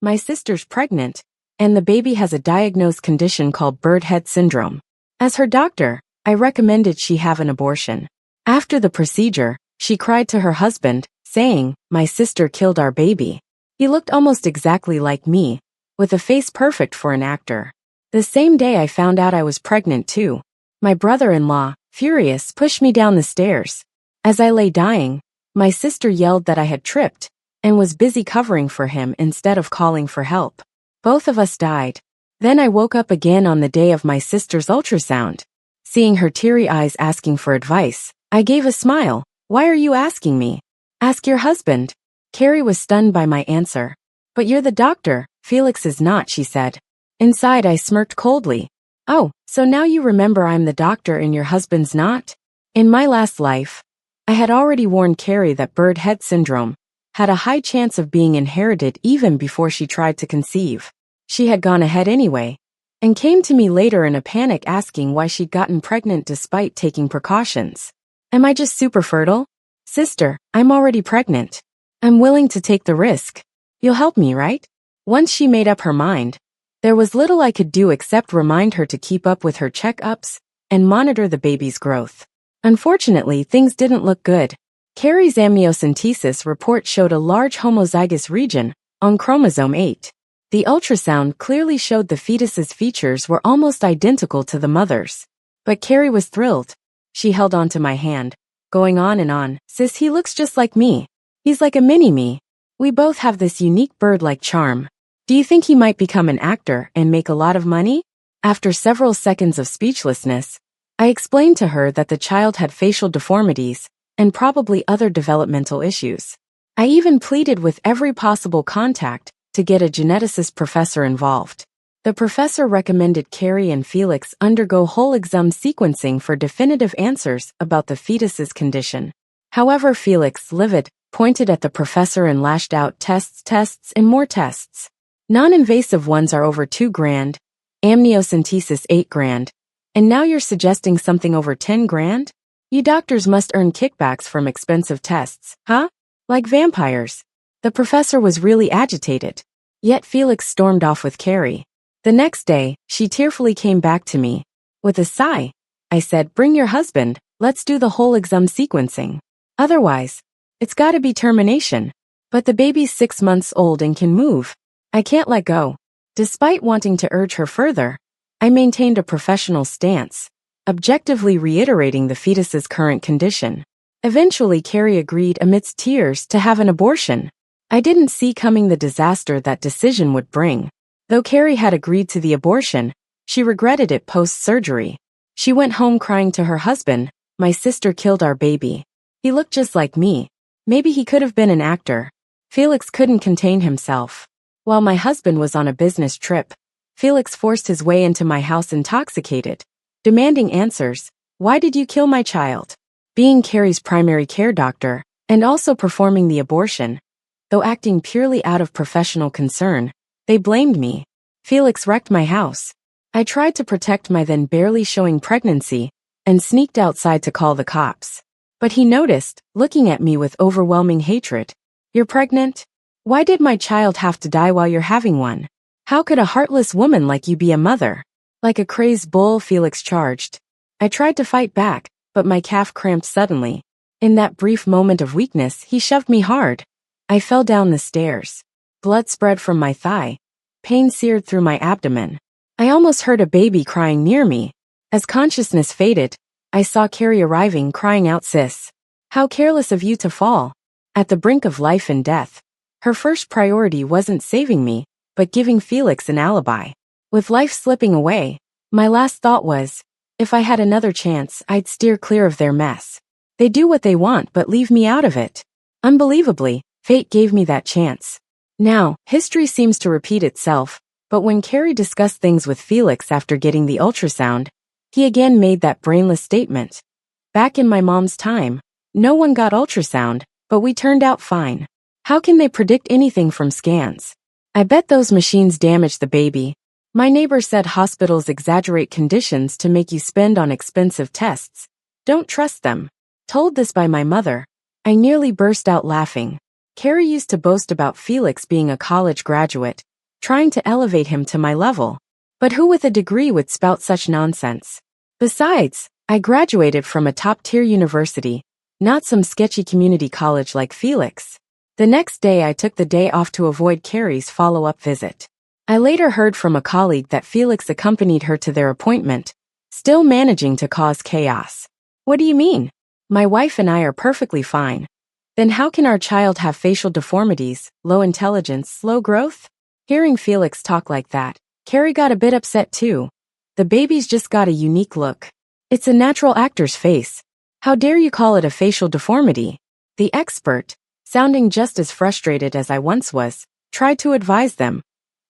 My sister's pregnant, and the baby has a diagnosed condition called bird head syndrome. As her doctor, I recommended she have an abortion. After the procedure, she cried to her husband, saying, "My sister killed our baby." He looked almost exactly like me, with a face perfect for an actor. The same day I found out I was pregnant too. My brother-in-law, furious, pushed me down the stairs. As I lay dying, my sister yelled that I had tripped, and was busy covering for him instead of calling for help. Both of us died. Then I woke up again on the day of my sister's ultrasound. Seeing her teary eyes asking for advice, I gave a smile. "Why are you asking me? Ask your husband." Carrie was stunned by my answer. "But you're the doctor, Felix is not," she said. Inside I smirked coldly. "Oh, so now you remember I'm the doctor and your husband's not?" In my last life, I had already warned Carrie that bird head syndrome had a high chance of being inherited even before she tried to conceive. She had gone ahead anyway, and came to me later in a panic asking why she'd gotten pregnant despite taking precautions. Am I just super fertile? Sister, I'm already pregnant. I'm willing to take the risk. You'll help me, right? Once she made up her mind, there was little I could do except remind her to keep up with her checkups and monitor the baby's growth. Unfortunately, things didn't look good. Carrie's amniocentesis report showed a large homozygous region on chromosome 8. The ultrasound clearly showed the fetus's features were almost identical to the mother's. But Carrie was thrilled. She held onto my hand, going on and on. "Sis, he looks just like me. He's like a mini-me. We both have this unique bird-like charm. Do you think he might become an actor and make a lot of money?" After several seconds of speechlessness, I explained to her that the child had facial deformities and probably other developmental issues. I even pleaded with every possible contact to get a geneticist professor involved. The professor recommended Carrie and Felix undergo whole exome sequencing for definitive answers about the fetus's condition. However, Felix, livid, pointed at the professor and lashed out, tests, and more tests. Non-invasive ones are over $2,000, amniocentesis $8,000, and now you're suggesting something over $10,000? You doctors must earn kickbacks from expensive tests, huh? Like vampires. The professor was really agitated. Yet Felix stormed off with Carrie. The next day, she tearfully came back to me. With a sigh, I said, "Bring your husband, let's do the whole exome sequencing. Otherwise, it's gotta be termination." But the baby's 6 months old and can move. I can't let go. Despite wanting to urge her further, I maintained a professional stance, objectively reiterating the fetus's current condition. Eventually, Carrie agreed amidst tears to have an abortion. I didn't see coming the disaster that decision would bring. Though Carrie had agreed to the abortion, she regretted it post-surgery. She went home crying to her husband, "My sister killed our baby. He looked just like me. Maybe he could have been an actor." Felix couldn't contain himself. While my husband was on a business trip, Felix forced his way into my house intoxicated, demanding answers. "Why did you kill my child?" Being Carrie's primary care doctor, and also performing the abortion, though acting purely out of professional concern, they blamed me. Felix wrecked my house. I tried to protect my then barely showing pregnancy, and sneaked outside to call the cops. But he noticed, looking at me with overwhelming hatred. "You're pregnant? Why did my child have to die while you're having one? How could a heartless woman like you be a mother?" Like a crazed bull, Felix charged. I tried to fight back, but my calf cramped suddenly. In that brief moment of weakness, he shoved me hard. I fell down the stairs. Blood spread from my thigh. Pain seared through my abdomen. I almost heard a baby crying near me. As consciousness faded, I saw Carrie arriving, crying out, "Sis, how careless of you to fall." At the brink of life and death, her first priority wasn't saving me, but giving Felix an alibi. With life slipping away, my last thought was, if I had another chance, I'd steer clear of their mess. They do what they want but leave me out of it. Unbelievably, fate gave me that chance. Now, history seems to repeat itself, but when Carrie discussed things with Felix after getting the ultrasound, he again made that brainless statement. "Back in my mom's time, no one got ultrasound, but we turned out fine. How can they predict anything from scans? I bet those machines damaged the baby." My neighbor said hospitals exaggerate conditions to make you spend on expensive tests. Don't trust them. Told this by my mother, I nearly burst out laughing. Carrie used to boast about Felix being a college graduate, trying to elevate him to my level. But who with a degree would spout such nonsense? Besides, I graduated from a top-tier university, not some sketchy community college like Felix. The next day I took the day off to avoid Carrie's follow-up visit. I later heard from a colleague that Felix accompanied her to their appointment, still managing to cause chaos. What do you mean? My wife and I are perfectly fine. Then how can our child have facial deformities, low intelligence, slow growth? Hearing Felix talk like that, Carrie got a bit upset too. The baby's just got a unique look. It's a natural actor's face. How dare you call it a facial deformity? The expert, sounding just as frustrated as I once was, tried to advise them.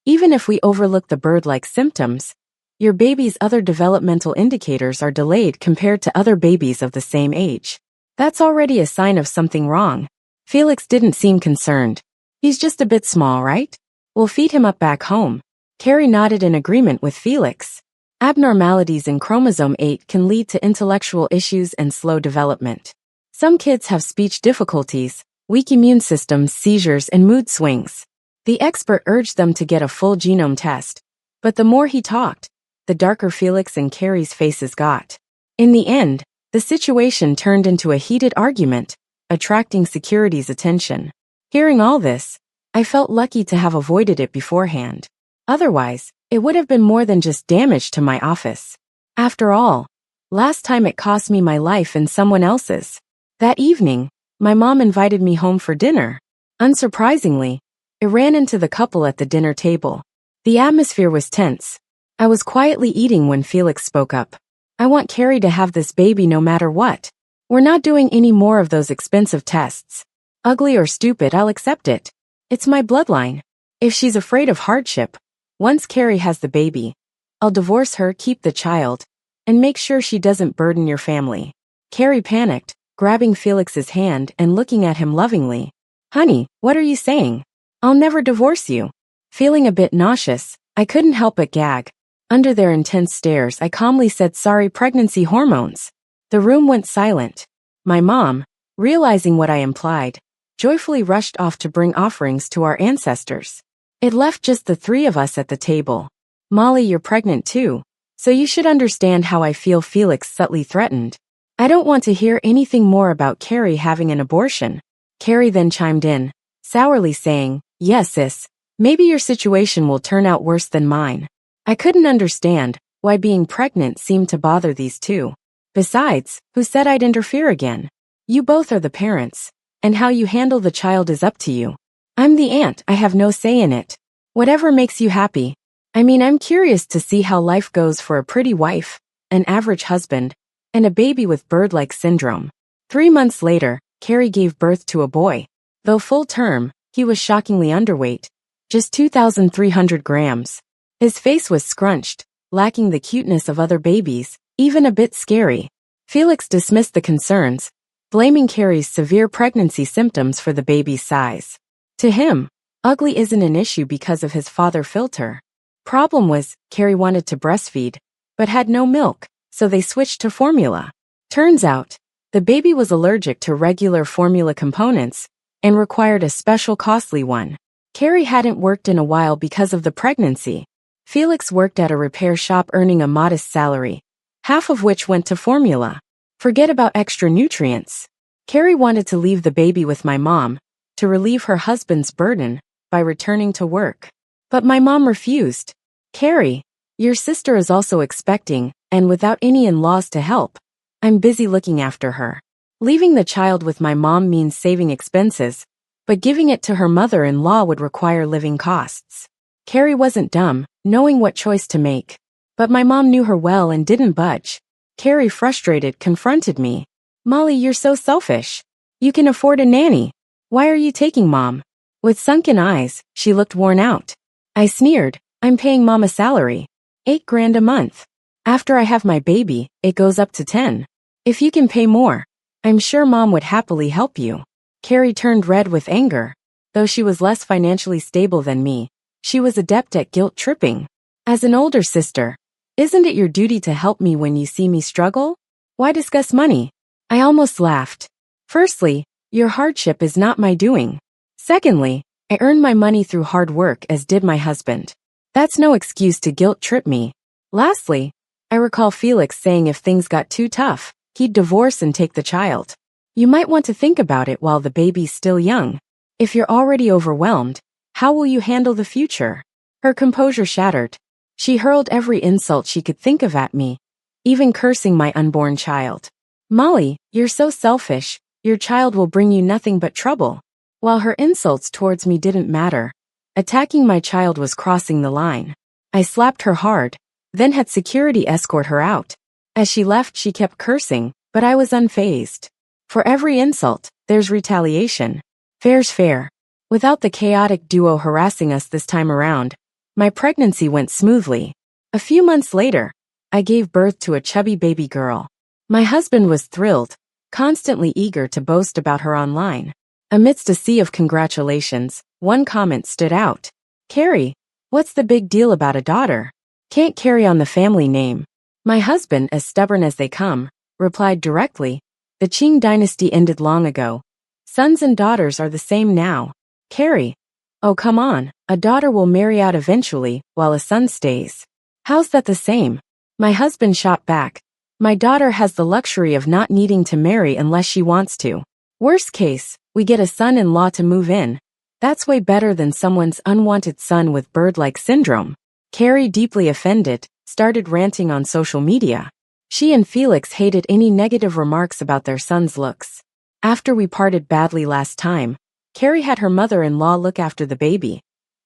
Even if we overlook the bird-like symptoms, your baby's other developmental indicators are delayed compared to other babies of the same age. That's already a sign of something wrong. Felix didn't seem concerned. He's just a bit small, right? We'll feed him up back home. Carrie nodded in agreement with Felix. Abnormalities in chromosome 8 can lead to intellectual issues and slow development. Some kids have speech difficulties, weak immune systems, seizures, and mood swings. The expert urged them to get a full genome test, but the more he talked, the darker Felix and Carrie's faces got. In the end, the situation turned into a heated argument, attracting security's attention. Hearing all this, I felt lucky to have avoided it beforehand. Otherwise, it would have been more than just damage to my office. After all, last time it cost me my life and someone else's. That evening, my mom invited me home for dinner. Unsurprisingly, I ran into the couple at the dinner table. The atmosphere was tense. I was quietly eating when Felix spoke up. I want Carrie to have this baby no matter what. We're not doing any more of those expensive tests. Ugly or stupid, I'll accept it. It's my bloodline. If she's afraid of hardship, once Carrie has the baby, I'll divorce her, keep the child, and make sure she doesn't burden your family. Carrie panicked, grabbing Felix's hand and looking at him lovingly. Honey, what are you saying? I'll never divorce you. Feeling a bit nauseous, I couldn't help but gag. Under their intense stares, I calmly said, sorry, pregnancy hormones. The room went silent. My mom, realizing what I implied, joyfully rushed off to bring offerings to our ancestors. It left just the three of us at the table. Molly, you're pregnant too, so you should understand how I feel, Felix subtly threatened. I don't want to hear anything more about Carrie having an abortion. Carrie then chimed in, sourly saying, yes, sis, maybe your situation will turn out worse than mine. I couldn't understand why being pregnant seemed to bother these two. Besides, who said I'd interfere again? You both are the parents, and how you handle the child is up to you. I'm the aunt, I have no say in it. Whatever makes you happy. I mean, I'm curious to see how life goes for a pretty wife, an average husband, and a baby with bird-like syndrome. 3 months later, Carrie gave birth to a boy. Though full term, he was shockingly underweight, just 2,300 grams. His face was scrunched, lacking the cuteness of other babies, even a bit scary. Felix dismissed the concerns, blaming Carrie's severe pregnancy symptoms for the baby's size. To him, ugly isn't an issue because of his father filter. Problem was, Carrie wanted to breastfeed, but had no milk, so they switched to formula. Turns out, the baby was allergic to regular formula components and required a special costly one. Carrie hadn't worked in a while because of the pregnancy. Felix worked at a repair shop earning a modest salary, half of which went to formula. Forget about extra nutrients. Carrie wanted to leave the baby with my mom, to relieve her husband's burden by returning to work. But my mom refused. Carrie, your sister is also expecting, and without any in-laws to help, I'm busy looking after her. Leaving the child with my mom means saving expenses, but giving it to her mother-in-law would require living costs. Carrie wasn't dumb, knowing what choice to make. But my mom knew her well and didn't budge. Carrie, frustrated, confronted me. Molly, you're so selfish. You can afford a nanny. Why are you taking mom? With sunken eyes, she looked worn out. I sneered, I'm paying mom a salary. $8,000 a month. After I have my baby, it goes up to 10. If you can pay more, I'm sure mom would happily help you. Carrie turned red with anger. Though she was less financially stable than me, she was adept at guilt tripping. As an older sister, isn't it your duty to help me when you see me struggle? Why discuss money? I almost laughed. Firstly, your hardship is not my doing. Secondly, I earned my money through hard work, as did my husband. That's no excuse to guilt trip me. Lastly, I recall Felix saying if things got too tough, he'd divorce and take the child. You might want to think about it while the baby's still young. If you're already overwhelmed, how will you handle the future? Her composure shattered. She hurled every insult she could think of at me, even cursing my unborn child. Molly, you're so selfish. Your child will bring you nothing but trouble. While her insults towards me didn't matter, attacking my child was crossing the line. I slapped her hard, then had security escort her out. As she left, she kept cursing, but I was unfazed. For every insult, there's retaliation. Fair's fair. Without the chaotic duo harassing us this time around, my pregnancy went smoothly. A few months later, I gave birth to a chubby baby girl. My husband was thrilled, constantly eager to boast about her online. Amidst a sea of congratulations, one comment stood out. Carrie, what's the big deal about a daughter? Can't carry on the family name. My husband, as stubborn as they come, replied directly, the Qing dynasty ended long ago. Sons and daughters are the same now. Carrie, oh come on, a daughter will marry out eventually, while a son stays. How's that the same? My husband shot back. My daughter has the luxury of not needing to marry unless she wants to. Worst case, we get a son-in-law to move in. That's way better than someone's unwanted son with bird-like syndrome. Carrie, deeply offended, started ranting on social media. She and Felix hated any negative remarks about their son's looks. After we parted badly last time, Carrie had her mother-in-law look after the baby.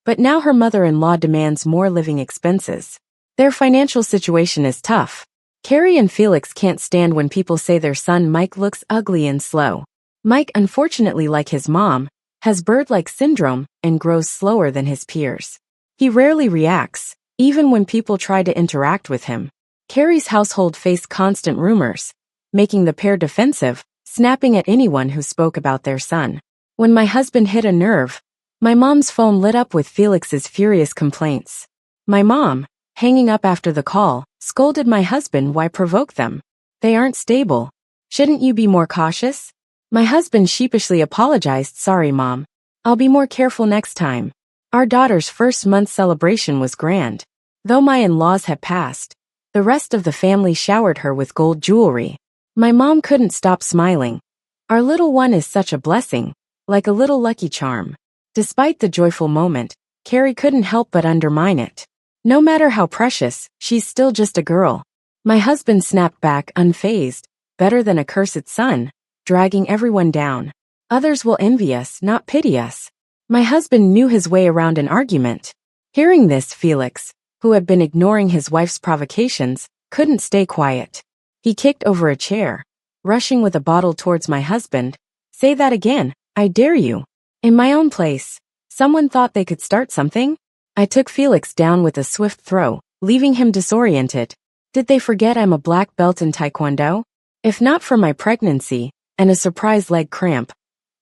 But now her mother-in-law demands more living expenses. Their financial situation is tough. Carrie and Felix can't stand when people say their son Mike looks ugly and slow. Mike, unfortunately like his mom, has bird-like syndrome and grows slower than his peers. He rarely reacts, even when people try to interact with him. Carrie's household faced constant rumors, making the pair defensive, snapping at anyone who spoke about their son. When my husband hit a nerve, my mom's phone lit up with Felix's furious complaints. My mom, hanging up after the call, scolded my husband. Why provoke them? They aren't stable. Shouldn't you be more cautious? My husband sheepishly apologized. Sorry, Mom. I'll be more careful next time. Our daughter's first month celebration was grand. Though my in-laws had passed, the rest of the family showered her with gold jewelry. My mom couldn't stop smiling. Our little one is such a blessing, like a little lucky charm. Despite the joyful moment, Carrie couldn't help but undermine it. No matter how precious, she's still just a girl. My husband snapped back, unfazed, better than a cursed son, dragging everyone down. Others will envy us, not pity us. My husband knew his way around an argument. Hearing this, Felix, who had been ignoring his wife's provocations, couldn't stay quiet. He kicked over a chair, rushing with a bottle towards my husband. Say that again, I dare you. In my own place, someone thought they could start something? I took Felix down with a swift throw, leaving him disoriented. Did they forget I'm a black belt in Taekwondo? If not for my pregnancy and a surprise leg cramp,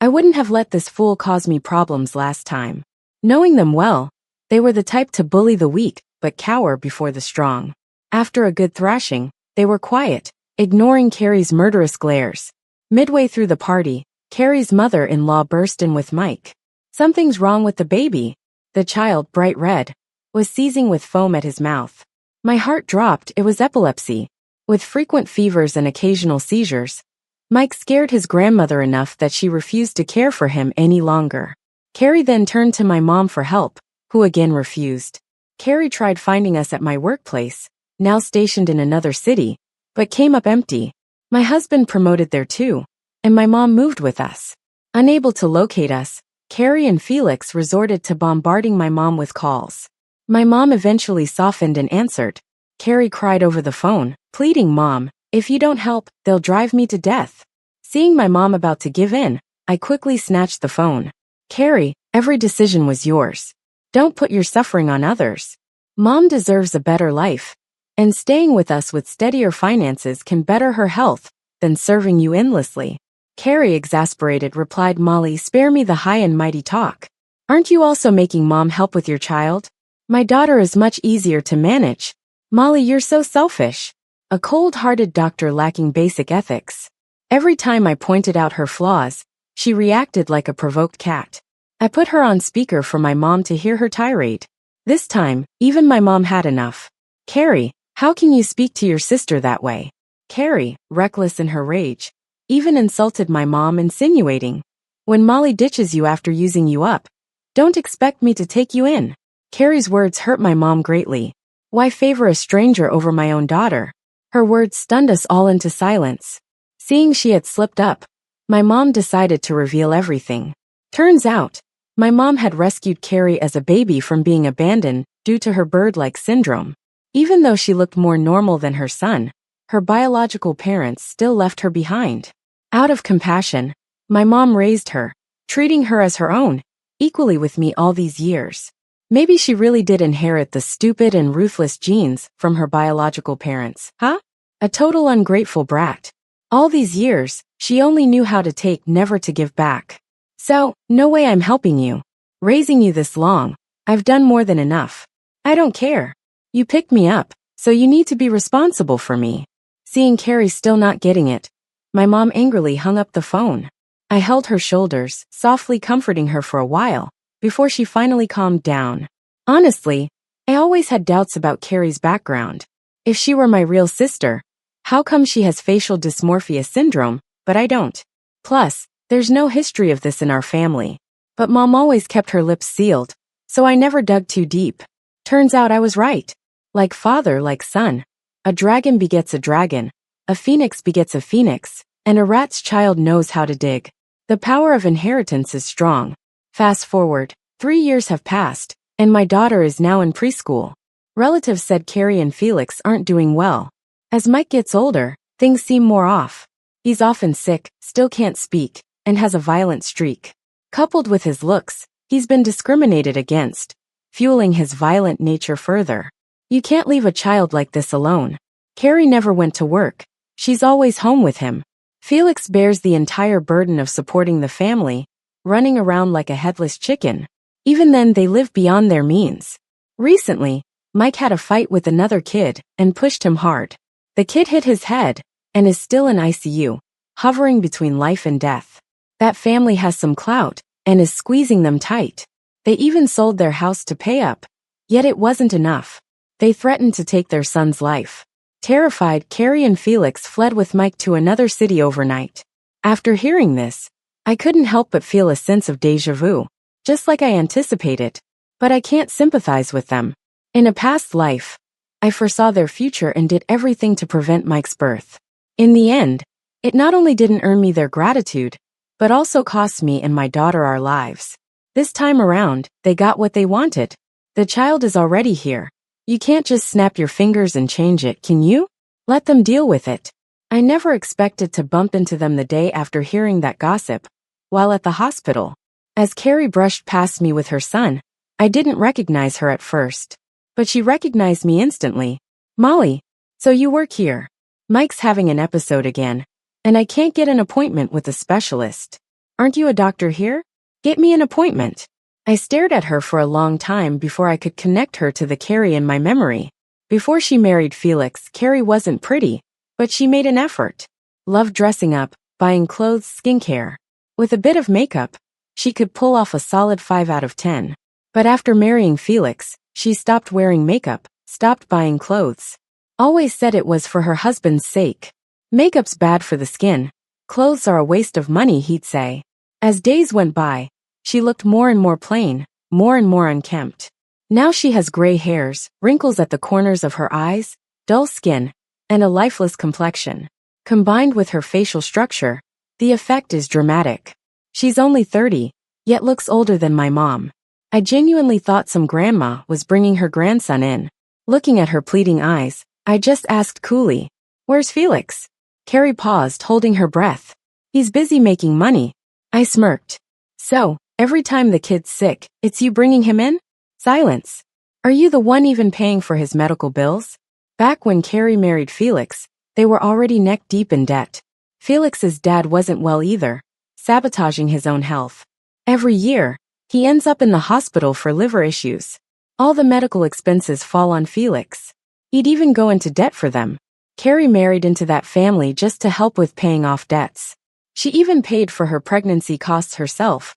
I wouldn't have let this fool cause me problems last time. Knowing them well, they were the type to bully the weak, but cower before the strong. After a good thrashing, they were quiet, ignoring Carrie's murderous glares. Midway through the party, Carrie's mother-in-law burst in with Mike. Something's wrong with the baby. The child, bright red, was seizing with foam at his mouth. My heart dropped. It was epilepsy. With frequent fevers and occasional seizures, Mike scared his grandmother enough that she refused to care for him any longer. Carrie then turned to my mom for help, who again refused. Carrie tried finding us at my workplace, now stationed in another city, but came up empty. My husband promoted there too, and my mom moved with us. Unable to locate us, Carrie and Felix resorted to bombarding my mom with calls. My mom eventually softened and answered. Carrie cried over the phone, pleading, Mom, if you don't help, they'll drive me to death. Seeing my mom about to give in, I quickly snatched the phone. Carrie, every decision was yours. Don't put your suffering on others. Mom deserves a better life, and staying with us with steadier finances can better her health than serving you endlessly. Carrie, exasperated, replied, Molly, spare me the high and mighty talk. Aren't you also making Mom help with your child? My daughter is much easier to manage. Molly, you're so selfish. A cold-hearted doctor lacking basic ethics. Every time I pointed out her flaws, she reacted like a provoked cat. I put her on speaker for my mom to hear her tirade. This time, even my mom had enough. Carrie, how can you speak to your sister that way? Carrie, reckless in her rage, even insulted my mom, insinuating, when Molly ditches you after using you up, don't expect me to take you in. Carrie's words hurt my mom greatly. Why favor a stranger over my own daughter? Her words stunned us all into silence. Seeing she had slipped up, my mom decided to reveal everything. Turns out, my mom had rescued Carrie as a baby from being abandoned due to her bird-like syndrome. Even though she looked more normal than her son, her biological parents still left her behind. Out of compassion, my mom raised her, treating her as her own, equally with me all these years. Maybe she really did inherit the stupid and ruthless genes from her biological parents, huh? A total ungrateful brat. All these years, she only knew how to take, never to give back. So, no way I'm helping you. Raising you this long, I've done more than enough. I don't care. You picked me up, so you need to be responsible for me. Seeing Carrie still not getting it, my mom angrily hung up the phone. I held her shoulders, softly comforting her for a while, before she finally calmed down. Honestly, I always had doubts about Carrie's background. If she were my real sister, how come she has facial dysmorphia syndrome, but I don't? Plus, there's no history of this in our family. But mom always kept her lips sealed, so I never dug too deep. Turns out I was right. Like father, like son. A dragon begets a dragon, a phoenix begets a phoenix, and a rat's child knows how to dig. The power of inheritance is strong. Fast forward, 3 years have passed, and my daughter is now in preschool. Relatives said Carrie and Felix aren't doing well. As Mike gets older, things seem more off. He's often sick, still can't speak, and has a violent streak. Coupled with his looks, he's been discriminated against, fueling his violent nature further. You can't leave a child like this alone. Carrie never went to work. She's always home with him. Felix bears the entire burden of supporting the family, running around like a headless chicken. Even then, they live beyond their means. Recently, Mike had a fight with another kid and pushed him hard. The kid hit his head and is still in ICU, hovering between life and death. That family has some clout and is squeezing them tight. They even sold their house to pay up, yet it wasn't enough. They threatened to take their son's life. Terrified, Carrie and Felix fled with Mike to another city overnight. After hearing this, I couldn't help but feel a sense of déjà vu, just like I anticipated. But I can't sympathize with them. In a past life, I foresaw their future and did everything to prevent Mike's birth. In the end, it not only didn't earn me their gratitude, but also cost me and my daughter our lives. This time around, they got what they wanted. The child is already here. You can't just snap your fingers and change it, can you? Let them deal with it. I never expected to bump into them the day after hearing that gossip, while at the hospital. As Carrie brushed past me with her son, I didn't recognize her at first. But she recognized me instantly. Molly, so you work here. Mike's having an episode again, and I can't get an appointment with a specialist. Aren't you a doctor here? Get me an appointment. I stared at her for a long time before I could connect her to the Carrie in my memory. Before she married Felix, Carrie wasn't pretty, but she made an effort. Loved dressing up, buying clothes, skincare. With a bit of makeup, she could pull off a solid 5 out of 10. But after marrying Felix, she stopped wearing makeup, stopped buying clothes. Always said it was for her husband's sake. Makeup's bad for the skin. Clothes are a waste of money, he'd say. As days went by, she looked more and more plain, more and more unkempt. Now she has gray hairs, wrinkles at the corners of her eyes, dull skin, and a lifeless complexion. Combined with her facial structure, the effect is dramatic. She's only 30, yet looks older than my mom. I genuinely thought some grandma was bringing her grandson in. Looking at her pleading eyes, I just asked coolly, "Where's Felix?" Carrie paused, holding her breath. "He's busy making money." I smirked. "So, every time the kid's sick, it's you bringing him in?" Silence. "Are you the one even paying for his medical bills?" Back when Carrie married Felix, they were already neck-deep in debt. Felix's dad wasn't well either, sabotaging his own health. Every year, he ends up in the hospital for liver issues. All the medical expenses fall on Felix. He'd even go into debt for them. Carrie married into that family just to help with paying off debts. She even paid for her pregnancy costs herself,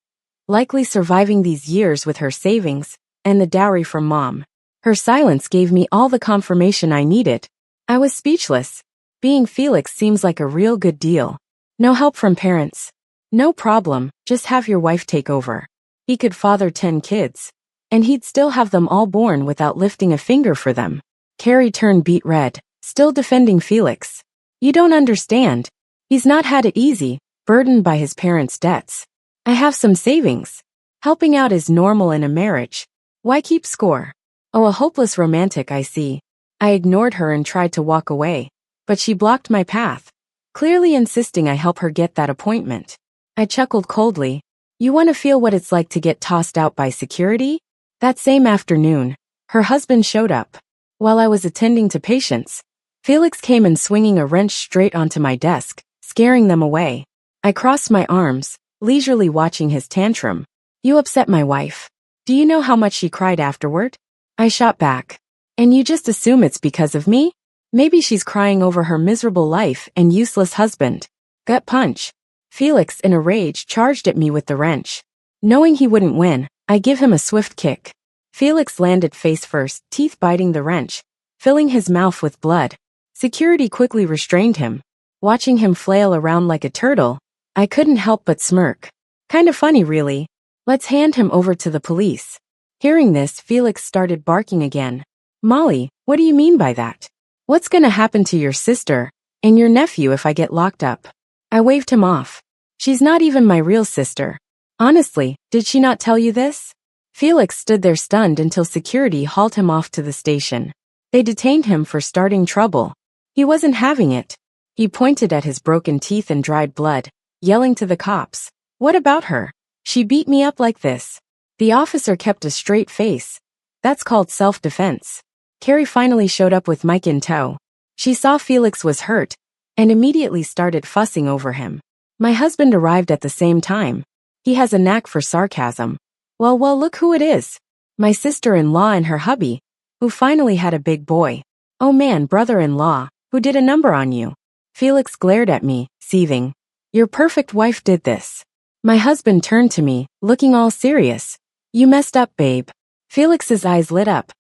likely surviving these years with her savings and the dowry from mom. Her silence gave me all the confirmation I needed. I was speechless. Being Felix seems like a real good deal. No help from parents. No problem, just have your wife take over. He could father 10 kids. And he'd still have them all born without lifting a finger for them. Carrie turned beet red, still defending Felix. You don't understand. He's not had it easy, burdened by his parents' debts. I have some savings. Helping out is normal in a marriage. Why keep score? Oh, a hopeless romantic, I see. I ignored her and tried to walk away, but she blocked my path, clearly insisting I help her get that appointment. I chuckled coldly. You want to feel what it's like to get tossed out by security? That same afternoon, her husband showed up. While I was attending to patients, Felix came in swinging a wrench straight onto my desk, scaring them away. I crossed my arms, leisurely watching his tantrum. You upset my wife. Do you know how much she cried afterward? I shot back. And you just assume it's because of me? Maybe she's crying over her miserable life and useless husband. Gut punch. Felix, in a rage, charged at me with the wrench. Knowing he wouldn't win, I give him a swift kick. Felix landed face first, teeth biting the wrench, filling his mouth with blood. Security quickly restrained him. Watching him flail around like a turtle, I couldn't help but smirk. Kinda funny, really. Let's hand him over to the police. Hearing this, Felix started barking again. Molly, what do you mean by that? What's gonna happen to your sister and your nephew if I get locked up? I waved him off. She's not even my real sister. Honestly, did she not tell you this? Felix stood there stunned until security hauled him off to the station. They detained him for starting trouble. He wasn't having it. He pointed at his broken teeth and dried blood, yelling to the cops. What about her? She beat me up like this. The officer kept a straight face. That's called self-defense. Carrie finally showed up with Mike in tow. She saw Felix was hurt and immediately started fussing over him. My husband arrived at the same time. He has a knack for sarcasm. Well, look who it is. My sister-in-law and her hubby, who finally had a big boy. Oh man, brother-in-law, who did a number on you. Felix glared at me, seething. Your perfect wife did this. My husband turned to me, looking all serious. You messed up, babe. Felix's eyes lit up,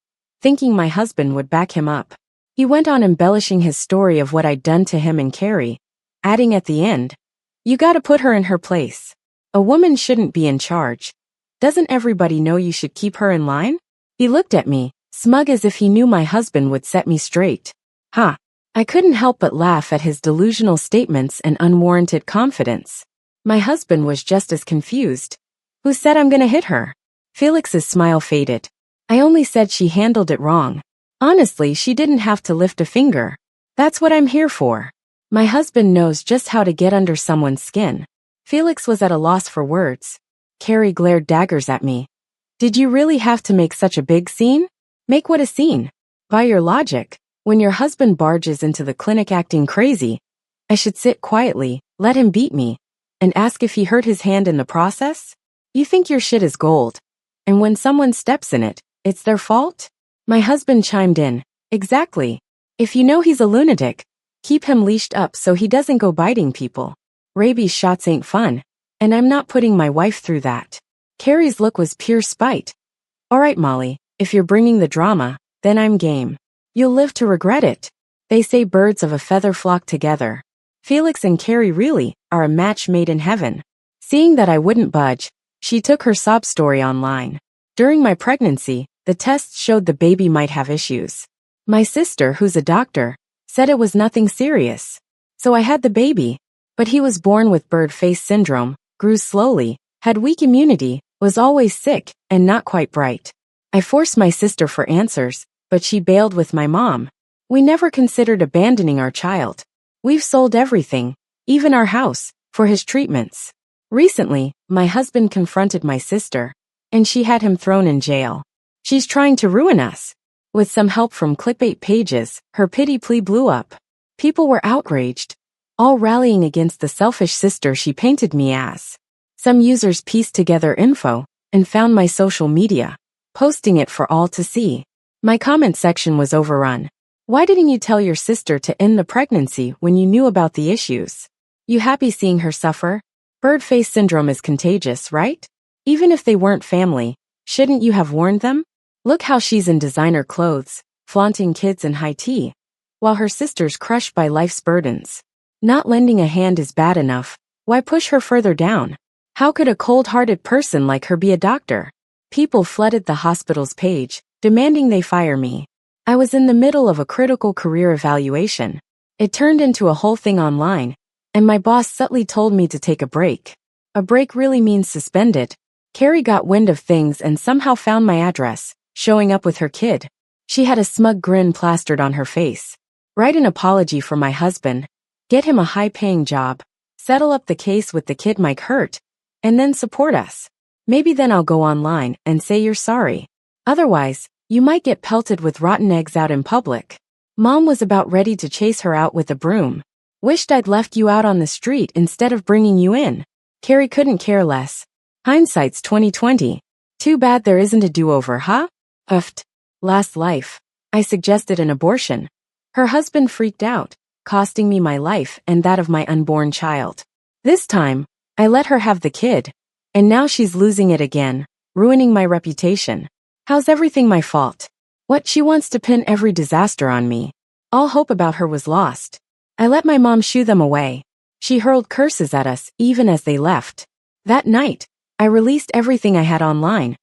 thinking my husband would back him up. He went on embellishing his story of what I'd done to him and Carrie, adding at the end, you gotta put her in her place. A woman shouldn't be in charge. Doesn't everybody know you should keep her in line? He looked at me, smug as if he knew my husband would set me straight. Ha! I couldn't help but laugh at his delusional statements and unwarranted confidence. My husband was just as confused. Who said I'm gonna hit her? Felix's smile faded. I only said she handled it wrong. Honestly, she didn't have to lift a finger. That's what I'm here for. My husband knows just how to get under someone's skin. Felix was at a loss for words. Carrie glared daggers at me. Did you really have to make such a big scene? Make what a scene? By your logic, when your husband barges into the clinic acting crazy, I should sit quietly, let him beat me, and ask if he hurt his hand in the process? You think your shit is gold. And when someone steps in it, it's their fault? My husband chimed in. Exactly. If you know he's a lunatic, keep him leashed up so he doesn't go biting people. Rabies shots ain't fun, and I'm not putting my wife through that. Carrie's look was pure spite. Alright, Molly, if you're bringing the drama, then I'm game. You'll live to regret it. They say birds of a feather flock together. Felix and Carrie really are a match made in heaven. Seeing that I wouldn't budge, she took her sob story online. During my pregnancy, the tests showed the baby might have issues. My sister, who's a doctor, said it was nothing serious. So I had the baby, but he was born with bird face syndrome, grew slowly, had weak immunity, was always sick, and not quite bright. I forced my sister for answers, but she bailed with my mom. We never considered abandoning our child. We've sold everything, even our house, for his treatments. Recently, my husband confronted my sister, and she had him thrown in jail. She's trying to ruin us. With some help from clickbait pages, her pity plea blew up. People were outraged, all rallying against the selfish sister she painted me as. Some users pieced together info and found my social media, posting it for all to see. My comment section was overrun. Why didn't you tell your sister to end the pregnancy when you knew about the issues? You happy seeing her suffer? Bird face syndrome is contagious, right? Even if they weren't family, shouldn't you have warned them? Look how she's in designer clothes, flaunting kids in high tea, while her sister's crushed by life's burdens. Not lending a hand is bad enough. Why push her further down? How could a cold-hearted person like her be a doctor? People flooded the hospital's page, demanding they fire me. I was in the middle of a critical career evaluation. It turned into a whole thing online, and my boss subtly told me to take a break. A break really means suspended. Carrie got wind of things and somehow found my address, showing up with her kid. She had a smug grin plastered on her face. Write an apology for my husband, get him a high-paying job, settle up the case with the kid Mike hurt, and then support us. Maybe then I'll go online and say you're sorry. Otherwise, you might get pelted with rotten eggs out in public. Mom was about ready to chase her out with a broom. Wished I'd left you out on the street instead of bringing you in. Carrie couldn't care less. Hindsight's 2020. Too bad there isn't a do-over, huh? Uffed. Last life. I suggested an abortion. Her husband freaked out, costing me my life and that of my unborn child. This time, I let her have the kid, and now she's losing it again, ruining my reputation. How's everything my fault? What, she wants to pin every disaster on me. All hope about her was lost. I let my mom shoo them away. She hurled curses at us even as they left. That night, I released everything I had online.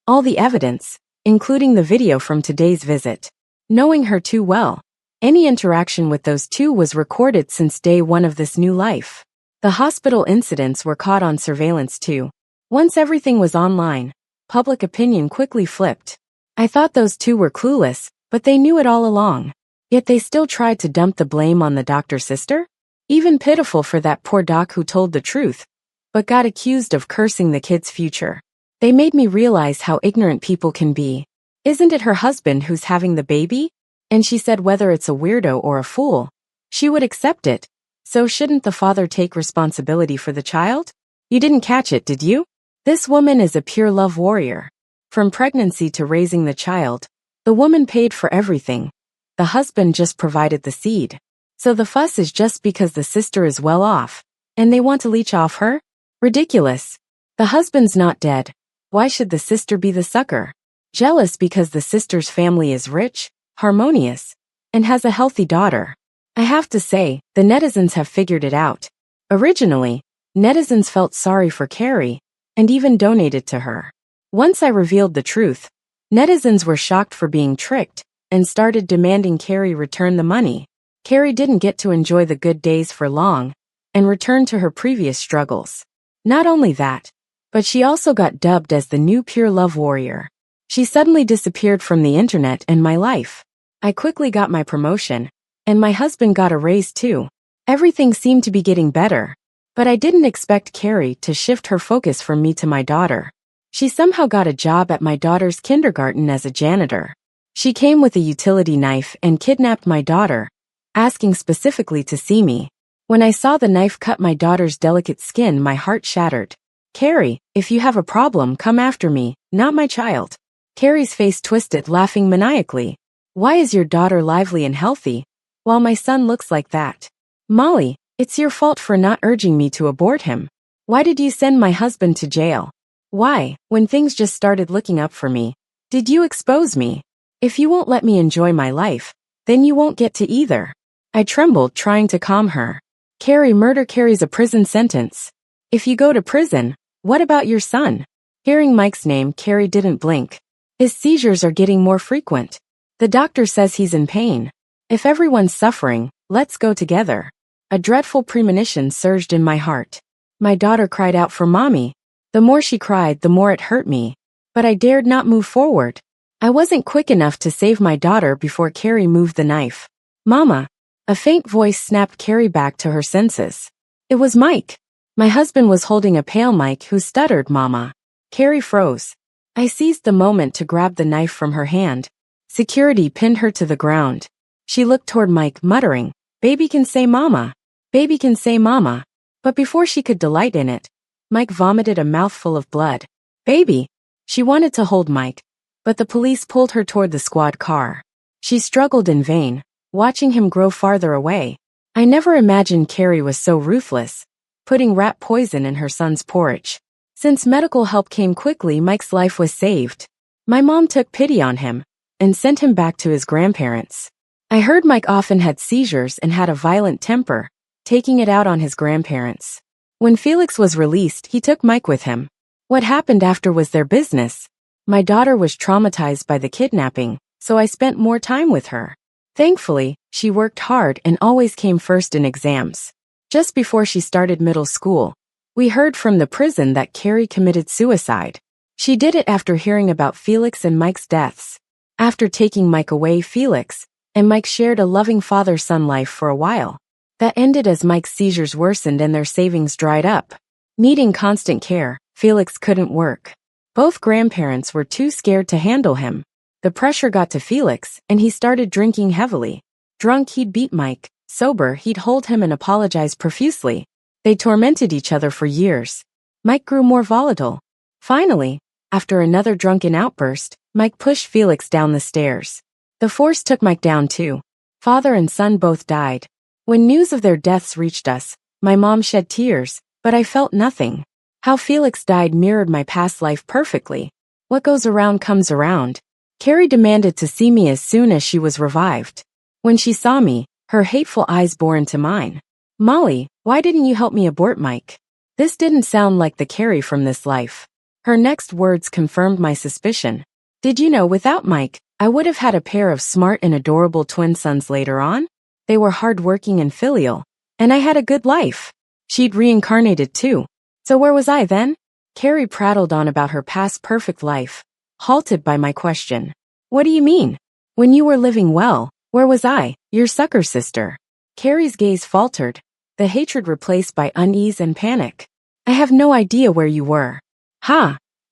All the evidence, including the video from today's visit. Knowing her too well, any interaction with those two was recorded since day one of this new life. The hospital incidents were caught on surveillance too. Once everything was online, public opinion quickly flipped. I thought those two were clueless, but they knew it all along. Yet they still tried to dump the blame on the doctor's sister? Even pitiful for that poor doc who told the truth, but got accused of cursing the kid's future. They made me realize how ignorant people can be. Isn't it her husband who's having the baby? And she said whether it's a weirdo or a fool, she would accept it. So shouldn't the father take responsibility for the child? You didn't catch it, did you? This woman is a pure love warrior. From pregnancy to raising the child, the woman paid for everything. The husband just provided the seed. So the fuss is just because the sister is well off, and they want to leech off her? Ridiculous. The husband's not dead. Why should the sister be the sucker? Jealous because the sister's family is rich, harmonious, and has a healthy daughter. I have to say, the netizens have figured it out. Originally, netizens felt sorry for Carrie, and even donated to her. Once I revealed the truth, netizens were shocked for being tricked, and started demanding Carrie return the money. Carrie didn't get to enjoy the good days for long, and returned to her previous struggles. Not only that, but she also got dubbed as the new pure love warrior. She suddenly disappeared from the internet and my life. I quickly got my promotion, and my husband got a raise too. Everything seemed to be getting better, but I didn't expect Carrie to shift her focus from me to my daughter. She somehow got a job at my daughter's kindergarten as a janitor. She came with a utility knife and kidnapped my daughter, asking specifically to see me. When I saw the knife cut my daughter's delicate skin, my heart shattered. Carrie, if you have a problem, come after me, not my child. Carrie's face twisted, laughing maniacally. Why is your daughter lively and healthy, while my son looks like that? Molly, it's your fault for not urging me to abort him. Why did you send my husband to jail? Why, when things just started looking up for me, did you expose me? If you won't let me enjoy my life, then you won't get to either. I trembled, trying to calm her. Carrie, murder carries a prison sentence. If you go to prison, what about your son? Hearing Mike's name, Carrie didn't blink. His seizures are getting more frequent. The doctor says he's in pain. If everyone's suffering, let's go together. A dreadful premonition surged in my heart. My daughter cried out for mommy. The more she cried, the more it hurt me. But I dared not move forward. I wasn't quick enough to save my daughter before Carrie moved the knife. Mama. A faint voice snapped Carrie back to her senses. It was Mike. My husband was holding a pale Mike who stuttered, Mama. Carrie froze. I seized the moment to grab the knife from her hand. Security pinned her to the ground. She looked toward Mike, muttering, Baby can say Mama. Baby can say Mama. But before she could delight in it, Mike vomited a mouthful of blood. Baby! She wanted to hold Mike, but the police pulled her toward the squad car. She struggled in vain, watching him grow farther away. I never imagined Carrie was so ruthless, putting rat poison in her son's porridge. Since medical help came quickly, Mike's life was saved. My mom took pity on him and sent him back to his grandparents. I heard Mike often had seizures and had a violent temper, taking it out on his grandparents. When Felix was released, he took Mike with him. What happened after was their business. My daughter was traumatized by the kidnapping, so I spent more time with her. Thankfully, she worked hard and always came first in exams. Just before she started middle school, we heard from the prison that Carrie committed suicide. She did it after hearing about Felix and Mike's deaths. After taking Mike away, Felix and Mike shared a loving father-son life for a while. That ended as Mike's seizures worsened and their savings dried up. Needing constant care, Felix couldn't work. Both grandparents were too scared to handle him. The pressure got to Felix, and he started drinking heavily. Drunk, he'd beat Mike. Sober, he'd hold him and apologize profusely. They tormented each other for years. Mike grew more volatile. Finally, after another drunken outburst, Mike pushed Felix down the stairs. The force took Mike down too. Father and son both died. When news of their deaths reached us, my mom shed tears, but I felt nothing. How Felix died mirrored my past life perfectly. What goes around comes around. Carrie demanded to see me as soon as she was revived. When she saw me, her hateful eyes bore into mine. "Molly, why didn't you help me abort Mike?" This didn't sound like the Carrie from this life. Her next words confirmed my suspicion. "Did you know without Mike, I would have had a pair of smart and adorable twin sons later on? They were hardworking and filial, and I had a good life." She'd reincarnated too. So where was I then? Carrie prattled on about her past perfect life, halted by my question. "What do you mean? When you were living well, where was I, your sucker sister?" Carrie's gaze faltered, the hatred replaced by unease and panic. "I have no idea where you were."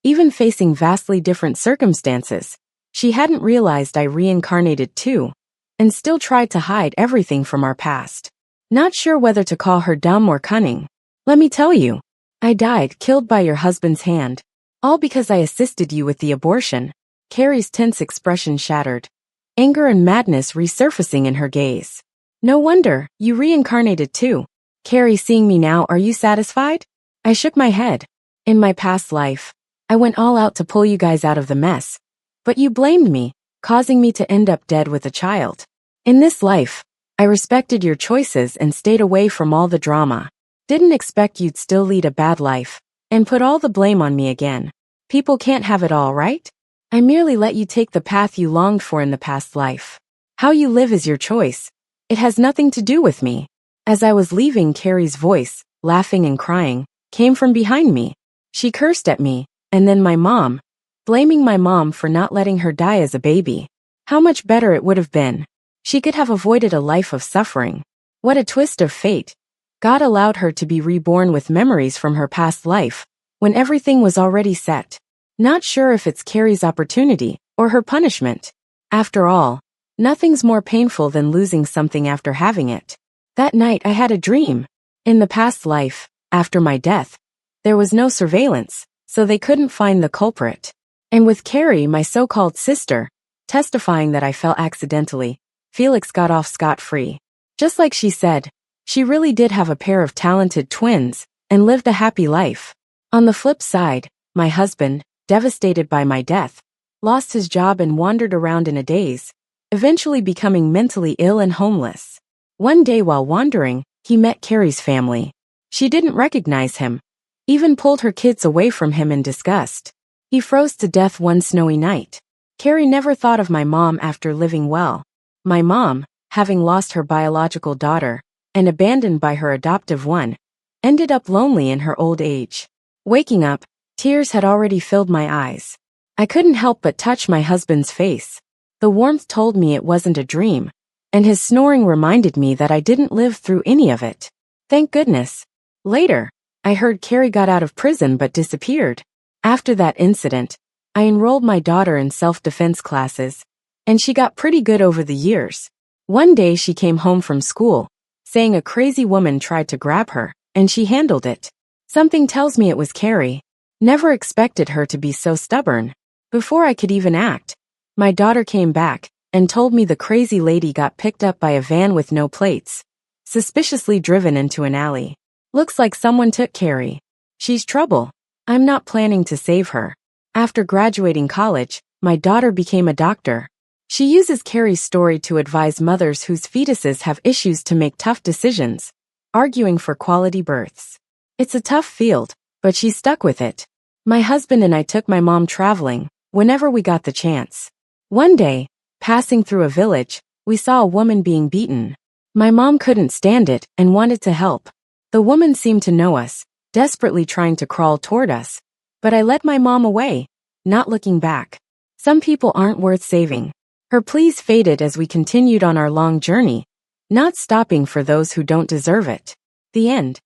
Even facing vastly different circumstances, she hadn't realized I reincarnated too, and still tried to hide everything from our past. Not sure whether to call her dumb or cunning. "Let me tell you. I died, killed by your husband's hand. All because I assisted you with the abortion." Carrie's tense expression shattered, anger and madness resurfacing in her gaze. "No wonder, you reincarnated too." "Carrie, seeing me now, are you satisfied?" I shook my head. "In my past life, I went all out to pull you guys out of the mess. But you blamed me, causing me to end up dead with a child. In this life, I respected your choices and stayed away from all the drama. Didn't expect you'd still lead a bad life, and put all the blame on me again. People can't have it all, right? I merely let you take the path you longed for in the past life. How you live is your choice. It has nothing to do with me." As I was leaving, Carrie's voice, laughing and crying, came from behind me. She cursed at me, and then my mom, blaming my mom for not letting her die as a baby. How much better it would have been. She could have avoided a life of suffering. What a twist of fate. God allowed her to be reborn with memories from her past life, when everything was already set. Not sure if it's Carrie's opportunity, or her punishment. After all, nothing's more painful than losing something after having it. That night I had a dream. In the past life, after my death, there was no surveillance, so they couldn't find the culprit. And with Carrie, my so-called sister, testifying that I fell accidentally, Felix got off scot-free. Just like she said, she really did have a pair of talented twins, and lived a happy life. On the flip side, my husband, devastated by my death, lost his job and wandered around in a daze, eventually becoming mentally ill and homeless. One day while wandering, he met Carrie's family. She didn't recognize him, even pulled her kids away from him in disgust. He froze to death one snowy night. Carrie never thought of my mom after living well. My mom, having lost her biological daughter, and abandoned by her adoptive one, ended up lonely in her old age. Waking up, tears had already filled my eyes. I couldn't help but touch my husband's face. The warmth told me it wasn't a dream, and his snoring reminded me that I didn't live through any of it. Thank goodness. Later, I heard Carrie got out of prison but disappeared. After that incident, I enrolled my daughter in self-defense classes, and she got pretty good over the years. One day she came home from school, saying a crazy woman tried to grab her, and she handled it. Something tells me it was Carrie. Never expected her to be so stubborn. Before I could even act, my daughter came back and told me the crazy lady got picked up by a van with no plates, suspiciously driven into an alley. Looks like someone took Carrie. She's trouble. I'm not planning to save her. After graduating college, my daughter became a doctor. She uses Carrie's story to advise mothers whose fetuses have issues to make tough decisions, arguing for quality births. It's a tough field, but she's stuck with it. My husband and I took my mom traveling whenever we got the chance. One day, passing through a village, we saw a woman being beaten. My mom couldn't stand it and wanted to help. The woman seemed to know us, desperately trying to crawl toward us. But I led my mom away, not looking back. Some people aren't worth saving. Her pleas faded as we continued on our long journey, not stopping for those who don't deserve it. The end.